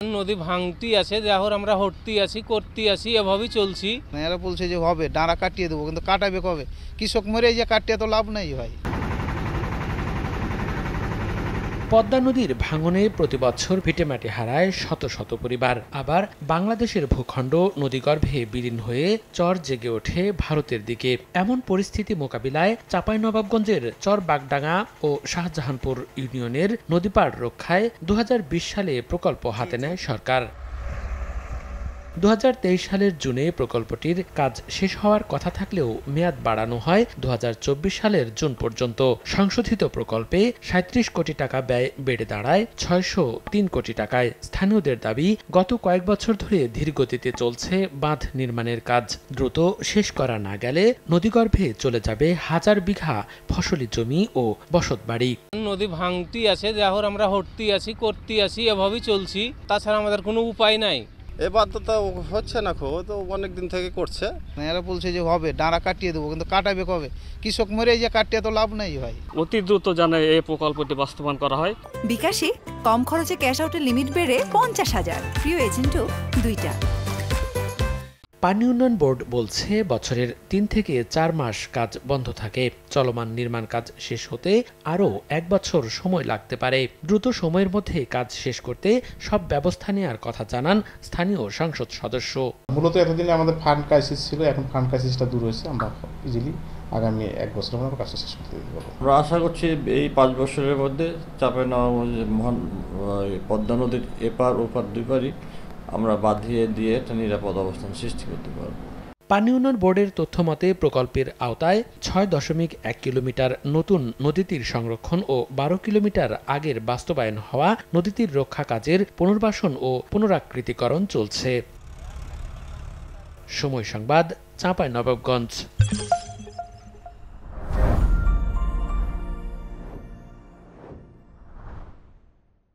নদী ভাঙতি আছে, যাহর আমরা হটতি আছি, করতে আছি, এভাবেই চলছি। এরা বলছে যে হবে, ডাঁড়া কাটিয়ে দেবো, কিন্তু কাটাবে কবে? কৃষক মরে যে কাটিয়ে তো লাভ নাই ভাই। পদ্মা নদীর ভাঙনে প্রতি বছর ভিটেমাটি হারায় শত শত পরিবার। আবার বাংলাদেশের ভূখণ্ড নদীগর্ভে বিলীন হয়ে চর জেগে ওঠে ভারতের দিকে। এমন পরিস্থিতি মোকাবিলায় চাঁপাইনবাবগঞ্জের চর বাগডাঙ্গা ও শাহজাহানপুর ইউনিয়নের নদীপাড় রক্ষায় 2020 সালে প্রকল্প হাতে নেয় সরকার। 2023 সালের জুনে প্রকল্পটির কাজ শেষ হওয়ার কথা থাকলেও মেয়াদ বাড়ানো হয় 2024 সালের জুন পর্যন্ত। সংশোধিত প্রকল্পে 37 কোটি টাকা ব্যয় বেড়ে দাঁড়ায় 603 কোটি টাকায়। স্থানীয়দের দাবি, গত কয়েক বছর ধরে ধীরগতিতে চলছে বাঁধ নির্মাণের কাজ। দ্রুত শেষ করা না গেলে নদীগর্ভে চলে যাবে হাজার বিঘা ফসলি জমি ও বসতবাড়ি। নদী ভাঙতি আছে, যাহর আমরা হটতি আছি, করতে আছি, এভাবেই চলছি। তাছাড়া আমাদের কোনো উপায় নাই। এবার তো হচ্ছে না, খুব তো অনেক দিন থেকে করছে। এরা বলছে যে হবে, ডাঁড়া কাটিয়ে দেবো, কিন্তু কাটাবে কবে? কৃষক মরে যে কাটিয়ে তো লাভ নাই ভাই। অতি দ্রুত যেন এই প্রকল্পটি বাস্তবায়ন করা হয়। বিকাশে কম খরচে ক্যাশ আউটের লিমিট বেড়ে 50,000, প্রিয় এজেন্টও 2টা। পানি উন্নয়ন বোর্ড বলছে বছরের 3 থেকে 4 মাস কাজ বন্ধ থাকে। চলমান নির্মাণ কাজ শেষ হতে আরও 1 বছর সময় লাগতে পারে। দ্রুত সময়ের মধ্যে কাজ শেষ করতে সব ব্যবস্থা নেওয়ার কথা জানান স্থানীয় সংসদ সদস্য। মূলত এতদিনে আমাদের ফান্ড ক্রাইসিস ছিল, এখন ফান্ড ক্রাইসিসটা দূর হয়েছে। আমরা ইজিলি আগামী 1 বছরের মধ্যে কাজটা শেষ করতে পারবো। আমরা আশা করছি এই 5 বছরের মধ্যে চাঁপাইনবাবগঞ্জ পদ্মা নদীর এপার ওপার দুই পারই আমরা বাঁধিয়ে দিয়ে একটা নিরাপদ অবস্থান সৃষ্টি করতে পারব। পানি উন্নয়ন বোর্ডের তথ্য মতে প্রকল্পের আওতায় 6.1 কিলোমিটার নতুন নদীতীর সংরক্ষণ ও 12 কিলোমিটার আগের বাস্তবায়ন হওয়া নদীতীর রক্ষা কাজের পুনর্বাসন ও পুনরাকৃতিকরণ চলছে। সময় সংবাদ, চাঁপাইনবাবগঞ্জ।